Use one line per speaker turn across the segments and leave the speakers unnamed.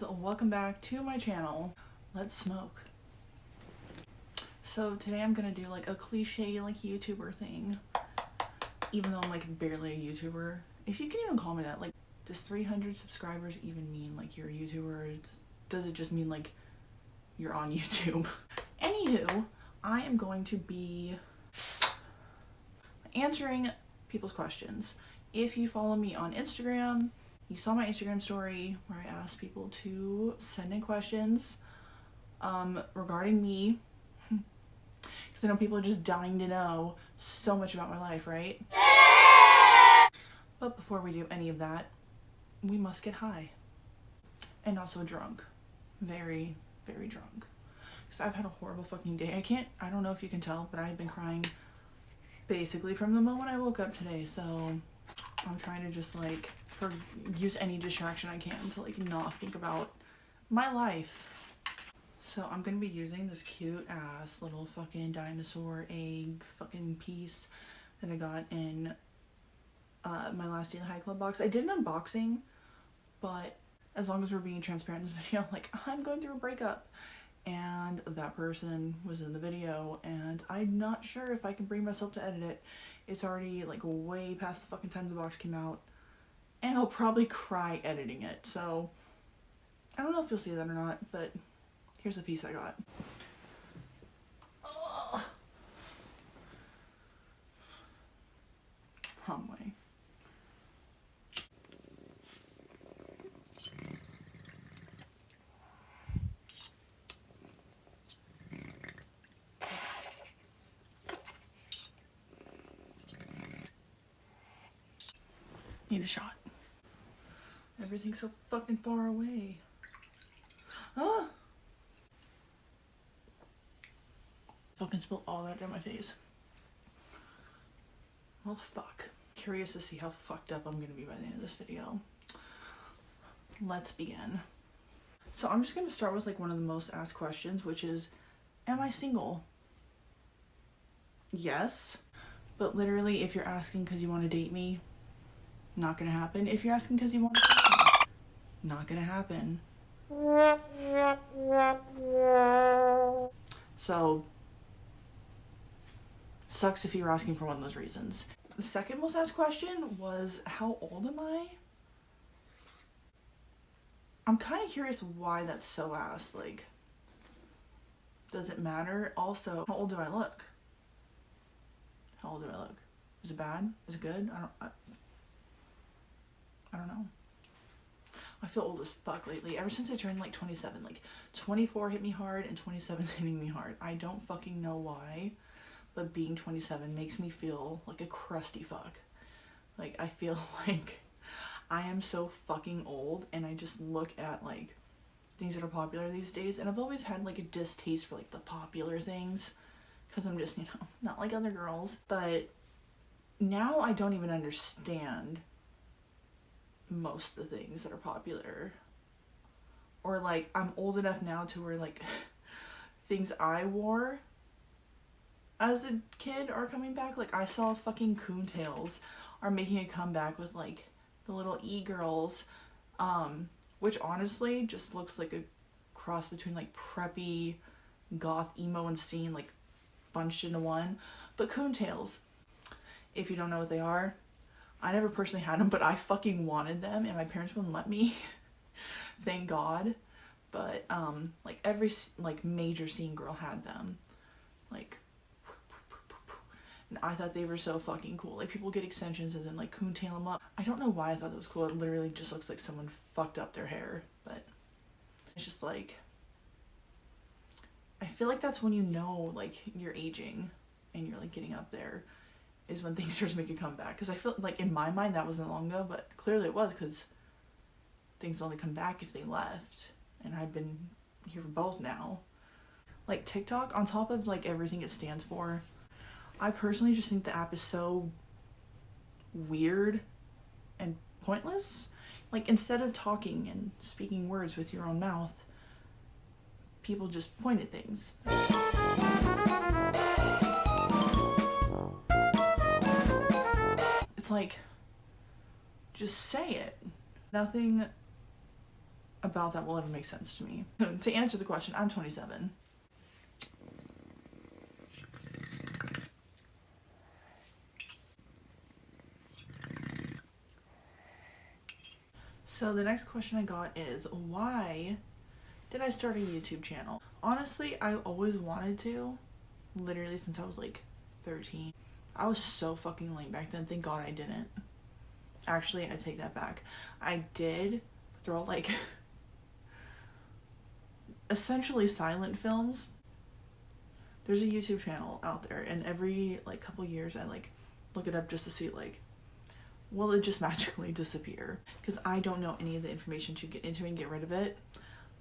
guys, welcome back to my channel. Let's smoke. So today I'm gonna do like a cliche like YouTuber thing, even though I'm like barely a YouTuber, if you can even call me that. Like, does 300 subscribers even mean like you're a YouTuber, or does it just mean like you're on YouTube? Anywho, I am going to be answering people's questions. If you follow me on Instagram, you saw my Instagram story where I asked people to send in questions regarding me, because I know people are just dying to know so much about my life, right? But before we do any of that, we must get high. And also drunk. Very, very drunk. Because I've had a horrible fucking day. I don't know if you can tell, but I've been crying basically from the moment I woke up today, so I'm trying to just like use any distraction I can to like not think about my life. So I'm gonna be using this cute ass little fucking dinosaur egg fucking piece that I got in my last Daily High Club box. I did an unboxing, but as long as we're being transparent in this video, like, I'm going through a breakup and that person was in the video and I'm not sure if I can bring myself to edit it. It's already like way past the fucking time the box came out, and I'll probably cry editing it. So I don't know if you'll see that or not, but here's the piece I got. Wrong way. Need a shot. Everything's so fucking far away. Ah! Fucking spilled all that down my face. Well, fuck. Curious to see how fucked up I'm gonna be by the end of this video. Let's begin. So I'm just gonna start with like one of the most asked questions, which is, am I single? Yes. But literally, if you're asking because you want to date me, not gonna happen. If you're asking because you want to date me, not gonna happen. So, sucks if you were asking for one of those reasons. The second most asked question was, how old am I? I'm kind of curious why that's so asked. Like, does it matter? Also, how old do I look? How old do I look? Is it bad? Is it good? I don't know. I feel old as fuck lately. Ever since I turned like 27, like 24 hit me hard and 27's hitting me hard. I don't fucking know why, but being 27 makes me feel like a crusty fuck. Like, I feel like I am so fucking old, and I just look at like things that are popular these days, and I've always had like a distaste for like the popular things because I'm just, you know, not like other girls. But now I don't even understand most of the things that are popular, or like I'm old enough now to where like things I wore as a kid are coming back. Like, I saw fucking Coontails are making a comeback with like the little e-girls, which honestly just looks like a cross between like preppy, goth, emo, and scene, like bunched into one. But Coontails, if you don't know what they are, I never personally had them, but I fucking wanted them, and my parents wouldn't let me. Thank God. But like every like major scene girl had them. Like, and I thought they were so fucking cool. Like, people get extensions and then like coontail them up. I don't know why I thought that was cool. It literally just looks like someone fucked up their hair, but it's just like, I feel like that's when you know like you're aging and you're like getting up there, is when things start to make a comeback. Because I feel like in my mind that wasn't long ago, but clearly it was, because things only come back if they left, and I've been here for both now. Like, TikTok, on top of like everything it stands for, I personally just think the app is so weird and pointless. Like, instead of talking and speaking words with your own mouth, people just point at things. It's like, just say it. Nothing about that will ever make sense to me. To answer the question, I'm 27. So the next question I got is, why did I start a YouTube channel? Honestly, I always wanted to, literally since I was like 13. I was so fucking lame back then. Thank God I didn't. Actually, I take that back. I did, but they're all like essentially silent films. There's a YouTube channel out there, and every like couple years I like look it up just to see like, will it just magically disappear? Because I don't know any of the information to get into and get rid of it.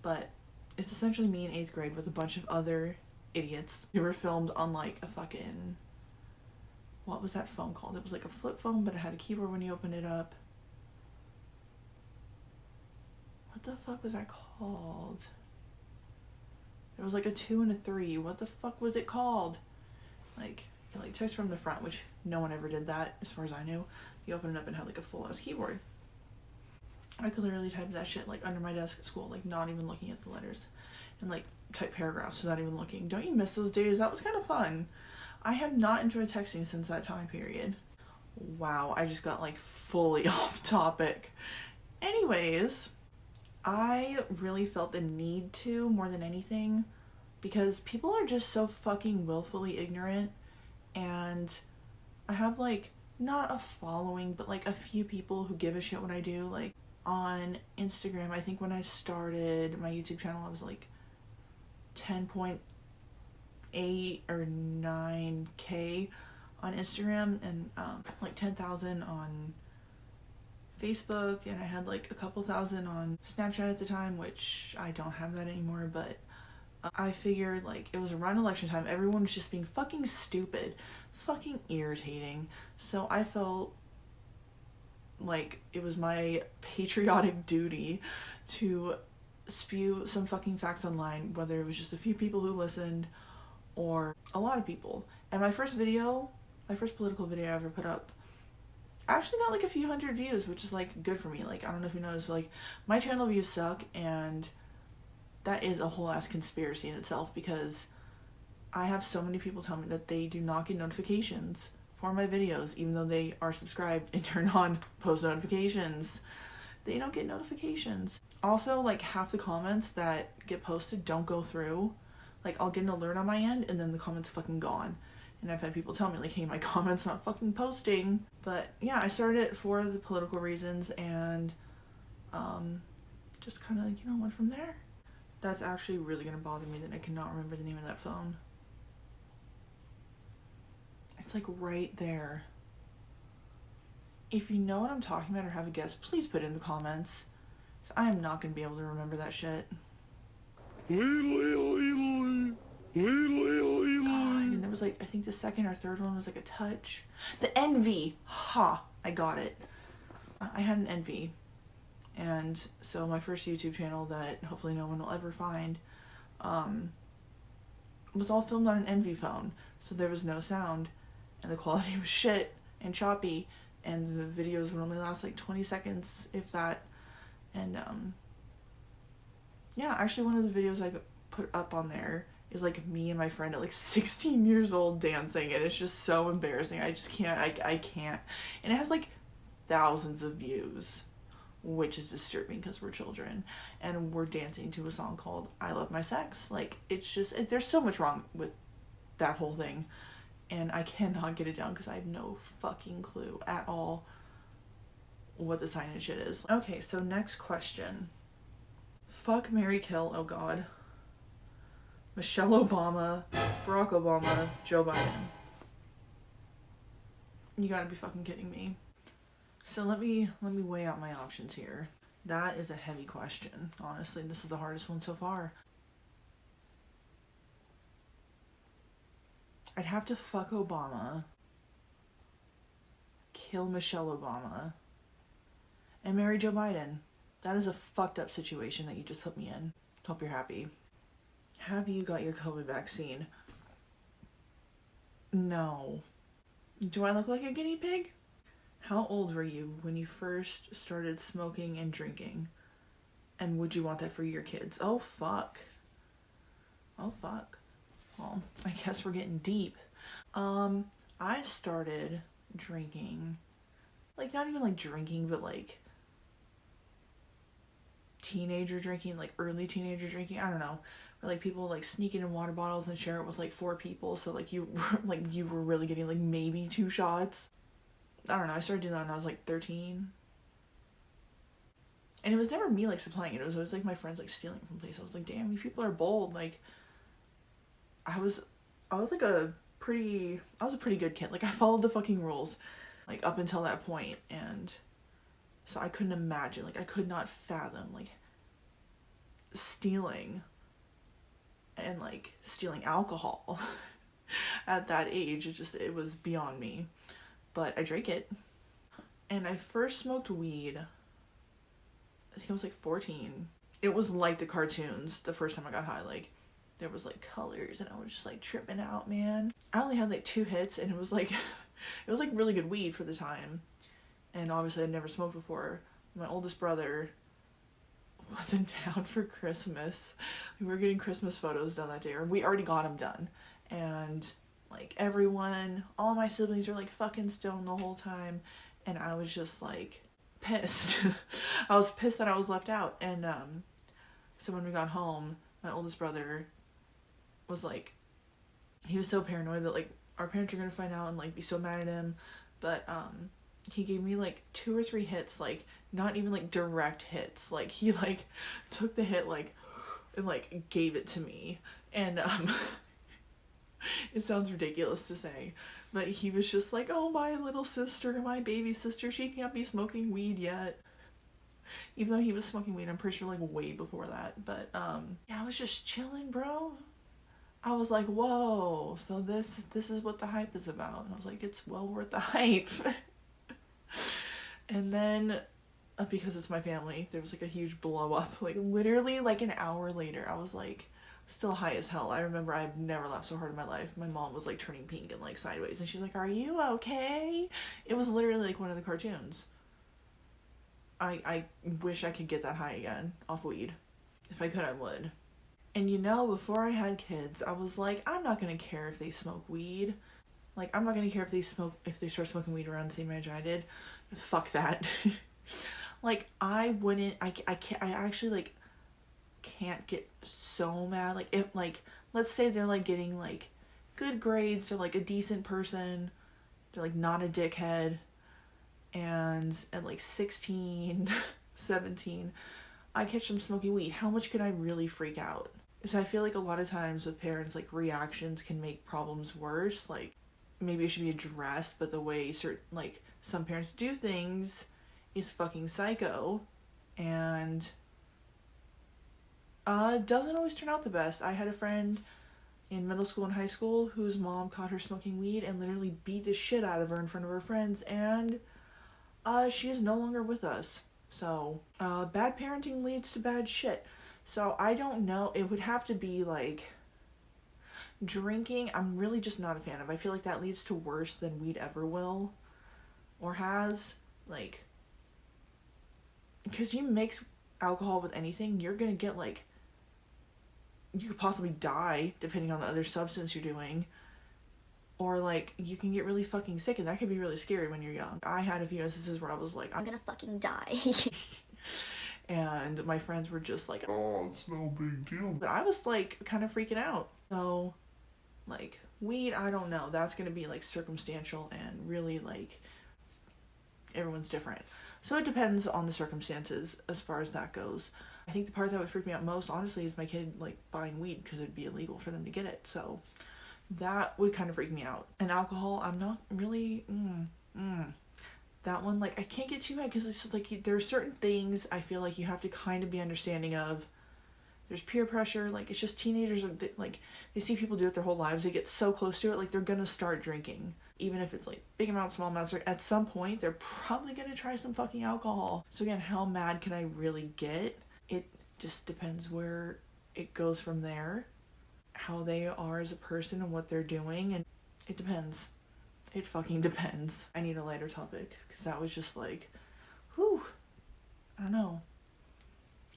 But it's essentially me in 8th grade with a bunch of other idiots who were filmed on like a fucking, what was that phone called? It was like a flip phone, but it had a keyboard when you opened it up. What the fuck was that called? There was like a 2 and a 3. What the fuck was it called? Like, you like text from the front, which no one ever did that as far as I knew. You open it up and had like a full ass keyboard. I could literally type that shit like under my desk at school, like not even looking at the letters, and like type paragraphs without even looking. Don't you miss those days? That was kind of fun. I have not enjoyed texting since that time period. Wow, I just got like fully off topic. Anyways, I really felt the need to more than anything because people are just so fucking willfully ignorant, and I have like not a following, but like a few people who give a shit what I do. Like on Instagram, I think when I started my YouTube channel, I was like 10.8 or 9K on Instagram, and like 10,000 on Facebook, and I had like a couple thousand on Snapchat at the time, which I don't have that anymore. But I figured like it was around election time, everyone was just being fucking stupid, fucking irritating, so I felt like it was my patriotic duty to spew some fucking facts online, whether it was just a few people who listened or a lot of people. And my first political video I ever put up actually got like a few hundred views, which is like good for me. Like, I don't know if you noticed, but like my channel views suck, and that is a whole ass conspiracy in itself, because I have so many people tell me that they do not get notifications for my videos, even though they are subscribed and turn on post notifications. They don't get notifications. Also, like half the comments that get posted don't go through. Like, I'll get an alert on my end and then the comment's fucking gone. And I've had people tell me like, hey, my comment's not fucking posting. But yeah, I started it for the political reasons, and just kind of, you know, went from there. That's actually really gonna bother me that I cannot remember the name of that phone. It's like right there. If you know what I'm talking about or have a guess, please put it in the comments. So I am not gonna be able to remember that shit. God, and there was like, I think the second or third one was like a touch. The Envy! Ha! I got it. I had an Envy. And so my first YouTube channel that hopefully no one will ever find was all filmed on an Envy phone. So there was no sound, and the quality was shit and choppy, and the videos would only last like 20 seconds, if that. And yeah, actually one of the videos I put up on there is like me and my friend at like 16 years old dancing, and it's just so embarrassing. I just can't, I can't. And it has like thousands of views, which is disturbing because we're children and we're dancing to a song called I Love My Sex. Like, it's just, there's so much wrong with that whole thing, and I cannot get it down because I have no fucking clue at all what the signage shit is. Okay, so next question. Fuck, marry, kill, oh god. Michelle Obama, Barack Obama, Joe Biden. You gotta be fucking kidding me. So let me weigh out my options here. That is a heavy question. Honestly, this is the hardest one so far. I'd have to fuck Obama, kill Michelle Obama, and marry Joe Biden. That is a fucked up situation that you just put me in. Hope you're happy. Have you got your COVID vaccine? No. Do I look like a guinea pig? How old were you when you first started smoking and drinking? And would you want that for your kids? Oh, fuck. Oh, fuck. Well, I guess we're getting deep. I started drinking, like, not even, like, drinking, but, like, teenager drinking, like, early teenager drinking, I don't know. Where, like, people, like, sneak in water bottles and share it with, like, 4 people, so, like, you were really getting, like, maybe 2 shots. I don't know, I started doing that when I was, like, 13. And it was never me, like, supplying it. It was always, like, my friends, like, stealing from places. I was like, damn, you people are bold. Like, I was a pretty good kid. Like, I followed the fucking rules, like, up until that point. And so I couldn't imagine, like, I could not fathom, like, stealing and, like, stealing alcohol at that age. It was beyond me. But I drank it. And I first smoked weed, I think I was, like, 14. It was like the cartoons the first time I got high. Like, there was, like, colors, and I was just, like, tripping out, man. I only had, like, 2 hits, and it was, like, really good weed for the time. And obviously I'd never smoked before. My oldest brother was in town for Christmas. We were getting Christmas photos done that day, or we already got them done. And, like, everyone, all my siblings were, like, fucking stoned the whole time. And I was just, like, pissed. I was pissed that I was left out. And so when we got home, my oldest brother was like, he was so paranoid that, like, our parents are gonna find out and, like, be so mad at him. But he gave me, like, 2 or 3 hits, like, not even, like, direct hits. Like, he, like, took the hit, like, and, like, gave it to me. And it sounds ridiculous to say, but he was just like, oh, my little sister, my baby sister, she can't be smoking weed yet. Even though he was smoking weed, I'm pretty sure, like, way before that. But yeah, I was just chilling, bro. I was like, whoa, so this is what the hype is about. And I was like, it's well worth the hype. And then, because it's my family, there was, like, a huge blow up. Like, literally, like, an hour later, I was, like, still high as hell. I remember I've never laughed so hard in my life. My mom was, like, turning pink and, like, sideways. And she's like, are you okay? It was literally, like, one of the cartoons. I wish I could get that high again off weed. If I could, I would. And, you know, before I had kids, I was like, I'm not gonna care if they smoke weed. Like, I'm not gonna care if they start smoking weed around the same age I did. Fuck that. Like, I actually, like, can't get so mad. Like, if, like, let's say they're, like, getting, like, good grades, they're, like, a decent person, they're, like, not a dickhead, and at, like, 16, 17, I catch them smoking weed. How much can I really freak out? So I feel like a lot of times with parents, like, reactions can make problems worse. Like, maybe it should be addressed, but the way some parents do things is fucking psycho, and doesn't always turn out the best. I had a friend in middle school and high school whose mom caught her smoking weed and literally beat the shit out of her in front of her friends, and she is no longer with us. So bad parenting leads to bad shit. So I don't know, it would have to be, like, drinking, I'm really just not a fan of. I feel like that leads to worse than weed ever will or has. Like, because you mix alcohol with anything, you're gonna get, like, you could possibly die depending on the other substance you're doing, or, like, you can get really fucking sick, and that could be really scary when you're young. I had a few instances where I was like,
I'm gonna fucking die.
And my friends were just like, oh, it's no big deal. But I was, like, kind of freaking out. So, like, weed, I don't know. That's gonna be, like, circumstantial, and really, like, everyone's different. So it depends on the circumstances as far as that goes. I think the part that would freak me out most, honestly, is my kid, like, buying weed, because it'd be illegal for them to get it. So that would kind of freak me out. And alcohol, I'm not really, that one, like, I can't get too mad, because it's just, like, there are certain things I feel like you have to kind of be understanding of. There's peer pressure, like, it's just teenagers, like, they see people do it their whole lives, they get so close to it, like, they're gonna start drinking. Even if it's, like, big amounts, small amounts, or at some point, they're probably gonna try some fucking alcohol. So again, how mad can I really get? It just depends where it goes from there, how they are as a person and what they're doing, and it depends. It fucking depends. I need a lighter topic, because that was just like, whew, I don't know.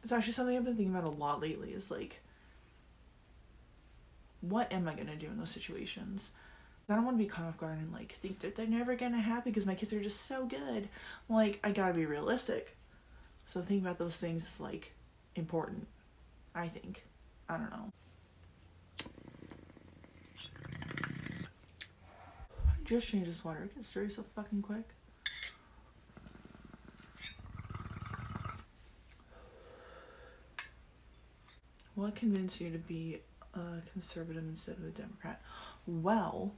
It's actually something I've been thinking about a lot lately, is like, what am I gonna do in those situations? I don't want to be caught off guard and like think that they're never gonna happen because my kids are just so good. Like, I gotta be realistic. So thinking about those things is like important, I think. I don't know. I just changed this water. It gets dirty so fucking quick. What convinced you to be a conservative instead of a Democrat? Well,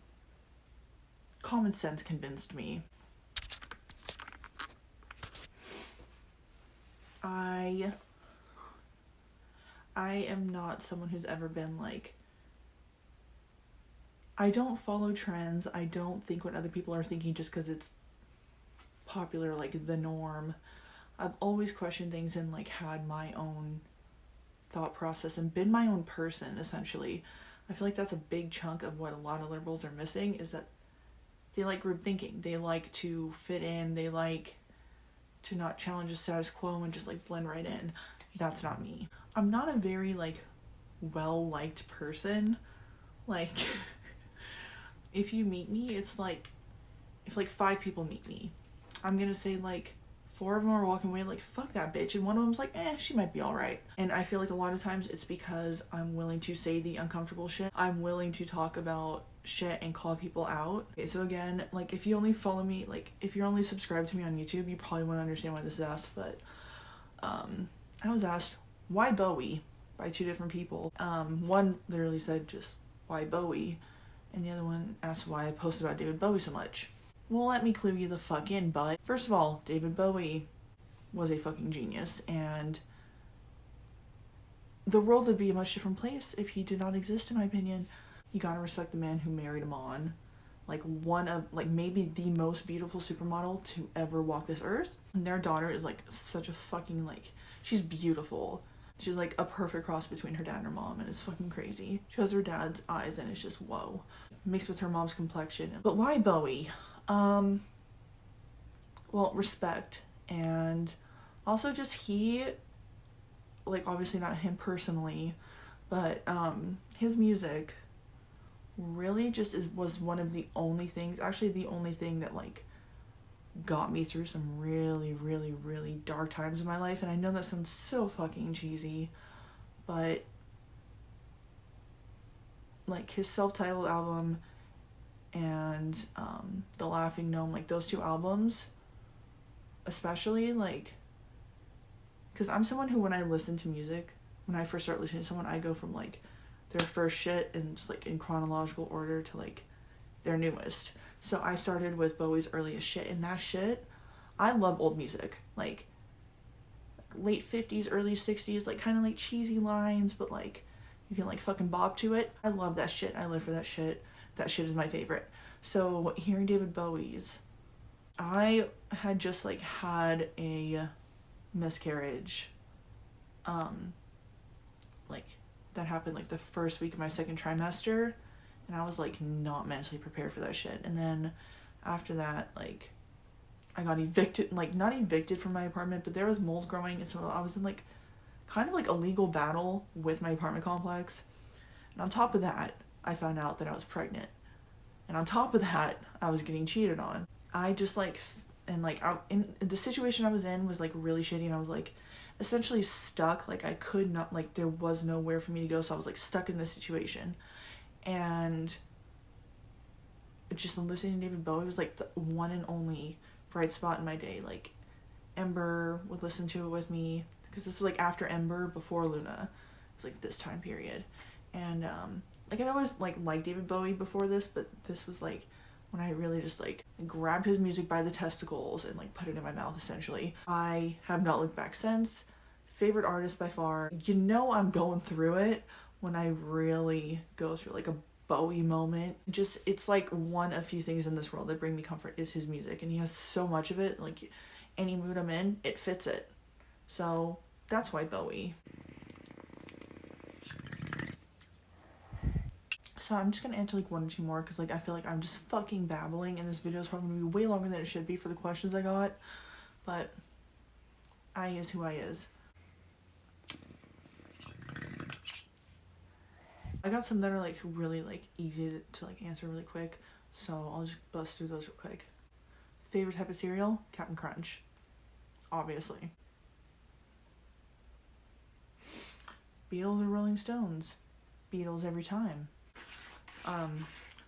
common sense convinced me. I am not someone who's ever been like, I don't follow trends. I don't think what other people are thinking just because it's popular, like the norm. I've always questioned things and like had my own thought process and been my own person, essentially. I feel like that's a big chunk of what a lot of liberals are missing, is that they like group thinking. They like to fit in. They like to not challenge the status quo and just like blend right in. That's not me. I'm not a very like well-liked person. Like, if you meet me, it's like, if like 5 people meet me, I'm gonna say like 4 of them are walking away like, fuck that bitch, and one of them's like, she might be alright. And I feel like a lot of times it's because I'm willing to say the uncomfortable shit. I'm willing to talk about shit and call people out. Okay, so again, like, if you only follow me, like, if you're only subscribed to me on YouTube, you probably won't understand why this is asked, but I was asked, why Bowie? By 2 different people. One literally said just, why Bowie? And the other one asked why I post about David Bowie so much. Well, let me clue you the fuck in, but first of all, David Bowie was a fucking genius, and the world would be a much different place if he did not exist, in my opinion. You gotta respect the man who married him on. Like, one of, like, maybe the most beautiful supermodel to ever walk this earth. And their daughter is, like, such a fucking, like, she's beautiful. She's, like, a perfect cross between her dad and her mom, and it's fucking crazy. She has her dad's eyes, and it's just, whoa. Mixed with her mom's complexion. But why Bowie? Well, respect, and also just he, like, obviously not him personally, but his music really just was one of the only things, actually the only thing that like got me through some really, really, really dark times in my life. And I know that sounds so fucking cheesy, but like his self-titled album and The Laughing Gnome, like those 2 albums especially, like, because I'm someone who, when I listen to music, when I first start listening to someone, I go from like their first shit and just like in chronological order to like their newest. So I started with Bowie's earliest shit, and that shit, I love old music, like late 50s, early 60s, like kind of like cheesy lines, but like you can like fucking bop to it. I love that shit. I live for that shit. That shit is my favorite. So hearing David Bowie's, I had just like had a miscarriage, like that happened like the first week of my 2nd trimester, and I was like not mentally prepared for that shit. And then after that, like, I got evicted, like not evicted from my apartment, but there was mold growing, and so I was in like kind of like a legal battle with my apartment complex. And on top of that, I found out that I was pregnant, and on top of that, I was getting cheated on. I just like, and like in the situation I was in was like really shitty, and I was like essentially stuck. Like, I could not, like, there was nowhere for me to go, so I was like stuck in this situation. And just listening to David Bowie was like the one and only bright spot in my day. Like, Ember would listen to it with me, because this is like after Ember, before Luna. It's like this time period. And like, I'd always like liked David Bowie before this, but this was like when I really just like grabbed his music by the testicles and like put it in my mouth, essentially. I have not looked back since. Favorite artist by far. You know I'm going through it when I really go through like a Bowie moment. Just, it's like one of few things in this world that bring me comfort is his music, and he has so much of it. Like, any mood I'm in, it fits it. So that's why Bowie. So I'm just gonna answer like 1 or 2 more, because like I feel like I'm just fucking babbling, and this video is probably gonna be way longer than it should be for the questions I got. But I is who I is. I got some that are like really like easy to like answer really quick, so I'll just bust through those real quick. Favorite type of cereal? Captain Crunch, obviously. Beatles or Rolling Stones? Beatles every time.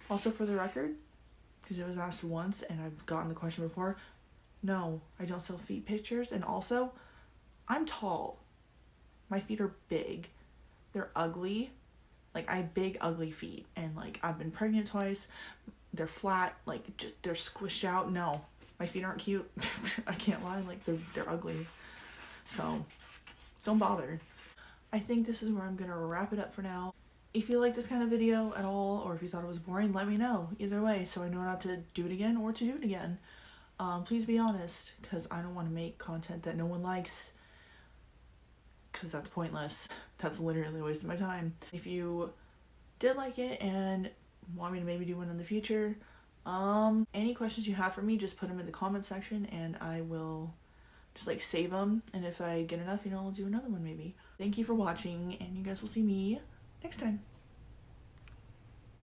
Also for the record, because it was asked once and I've gotten the question before, no, I don't sell feet pictures. And also, I'm tall. My feet are big. They're ugly. Like, I have big, ugly feet. And, like, I've been pregnant twice. They're flat. Like, just, they're squished out. No, my feet aren't cute. I can't lie. Like, they're ugly. So, don't bother. I think this is where I'm gonna wrap it up for now. If you like this kind of video at all, or if you thought it was boring, let me know. Either way, so I know not to do it again or to do it again. Please be honest, because I don't want to make content that no one likes, because that's pointless. That's literally a waste of my time. If you did like it and want me to maybe do one in the future, any questions you have for me, just put them in the comment section and I will just like save them, and if I get enough, you know, I'll do another one maybe. Thank you for watching, and you guys will see me next time.